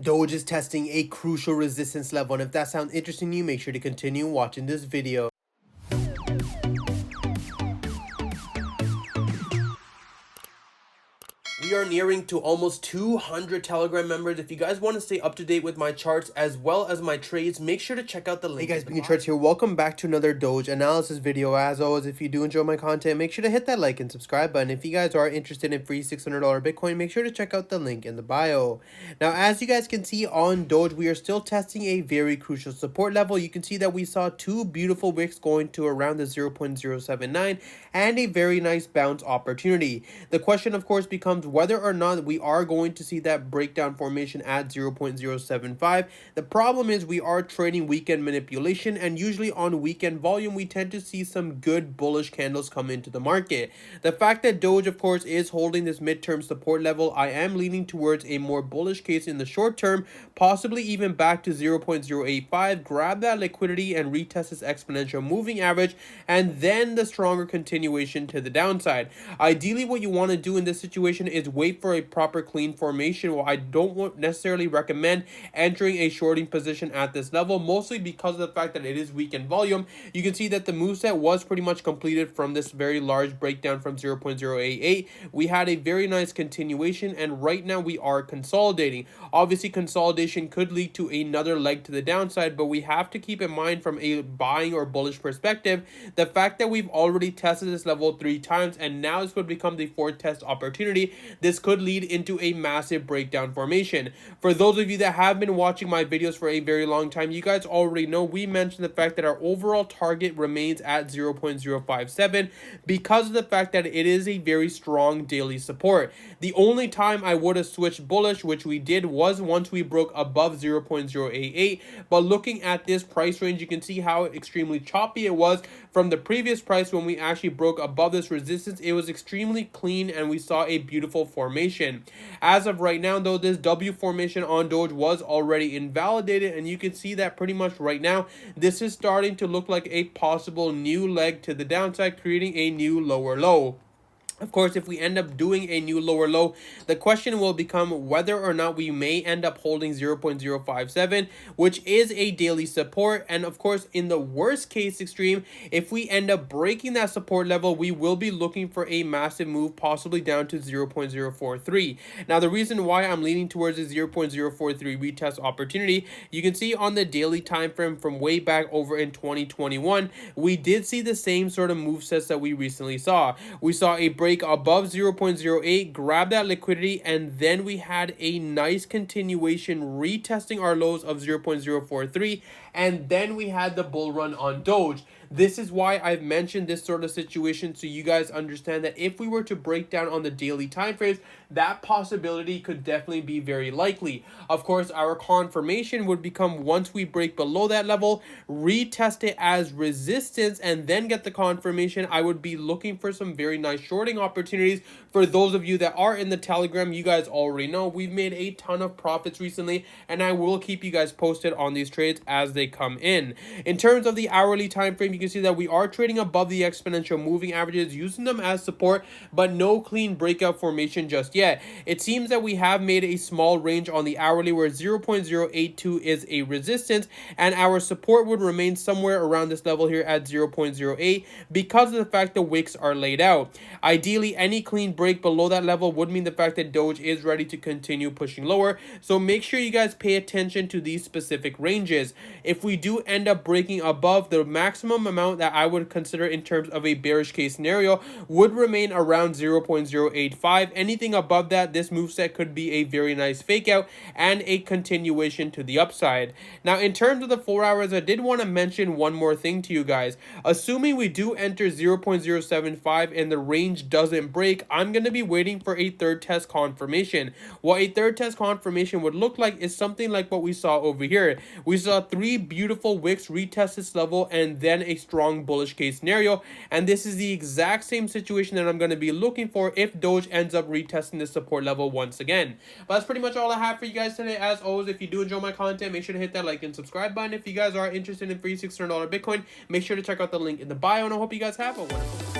Doge is testing a crucial resistance level, and if that sounds interesting to you, make sure to continue watching this video. We are nearing to almost 200 Telegram members. If you guys want to stay up to date with my charts as well as my trades, make sure to check out the link. Hey guys, Pingu Charts here. Welcome back to another Doge analysis video. As always, if you do enjoy my content, make sure to hit that like and subscribe button. If you guys are interested in free $600 Bitcoin, make sure to check out the link in the bio. Now, as you guys can see on Doge, we are still testing a very crucial support level. You can see that we saw two beautiful wicks going to around the 0.079 and a very nice bounce opportunity. The question, of course, becomes whether or not we are going to see that breakdown formation at 0.075. The problem is we are trading weekend manipulation, and usually on weekend volume we tend to see some good bullish candles come into the market. The fact that Doge, of course, is holding this midterm support level, I am leaning towards a more bullish case in the short term, possibly even back to 0.085, grab that liquidity and retest this exponential moving average, and then the stronger continuation to the downside. Ideally, what you want to do in this situation is wait for a proper clean formation. Well, I don't necessarily recommend entering a shorting position at this level, mostly because of the fact that it is weekend volume. You can see that the moveset was pretty much completed from this very large breakdown from 0.088. We had a very nice continuation, and right now we are consolidating. Obviously, consolidation could lead to another leg to the downside, but we have to keep in mind from a buying or bullish perspective, the fact that we've already tested this level 3 times, and now this would become the 4th test opportunity. This could lead into a massive breakdown formation. For those of you that have been watching my videos for a very long time, you guys already know we mentioned the fact that our overall target remains at 0.057 because of the fact that it is a very strong daily support. The only time I would have switched bullish, which we did, was once we broke above 0.088. But looking at this price range, you can see how extremely choppy it was from the previous price. When we actually broke above this resistance, it was extremely clean and we saw a beautiful formation. As of right now, though, this W formation on Doge was already invalidated, and you can see that pretty much right now this is starting to look like a possible new leg to the downside, creating a new lower low. Of course, if we end up doing a new lower low, the question will become whether or not we may end up holding 0.057, which is a daily support. And of course, in the worst case extreme, if we end up breaking that support level, we will be looking for a massive move, possibly down to 0.043. Now, the reason why I'm leaning towards a 0.043 retest opportunity, you can see on the daily time frame from way back over in 2021, we did see the same sort of move sets that we recently saw. We saw a break above 0.08, grab that liquidity, and then we had a nice continuation retesting our lows of 0.043, and then we had the bull run on Doge. This is why I've mentioned this sort of situation, so you guys understand that if we were to break down on the daily time frames, that possibility could definitely be very likely. Of course, our confirmation would become once we break below that level, retest it as resistance, and then get the confirmation. I would be looking for some very nice shorting opportunities. For those of you that are in the Telegram, you guys already know we've made a ton of profits recently, and I will keep you guys posted on these trades as they come in. In terms of the hourly time frame, you can see that we are trading above the exponential moving averages, using them as support, but no clean breakout formation just yet. It seems that we have made a small range on the hourly where 0.082 is a resistance, and our support would remain somewhere around this level here at 0.08 because of the fact the wicks are laid out. Ideally, any clean break below that level would mean the fact that Doge is ready to continue pushing lower, so make sure you guys pay attention to these specific ranges. If we do end up breaking above, the maximum amount that I would consider in terms of a bearish case scenario would remain around 0.085. Anything above that, this moveset could be a very nice fake out and a continuation to the upside. Now, in terms of the 4 hours, I did want to mention one more thing to you guys. Assuming we do enter 0.075 and the range doesn't break, I'm going to be waiting for a third test confirmation. What a third test confirmation would look like is something like what we saw over here. We saw 3 beautiful wicks retest this level and then a strong bullish case scenario, and this is the exact same situation that I'm going to be looking for if Doge ends up retesting the support level once again. But that's pretty much all I have for you guys today. As always, if you do enjoy my content, make sure to hit that like and subscribe button. If you guys are interested in free $600 Bitcoin, make sure to check out the link in the bio, and I hope you guys have a wonderful day.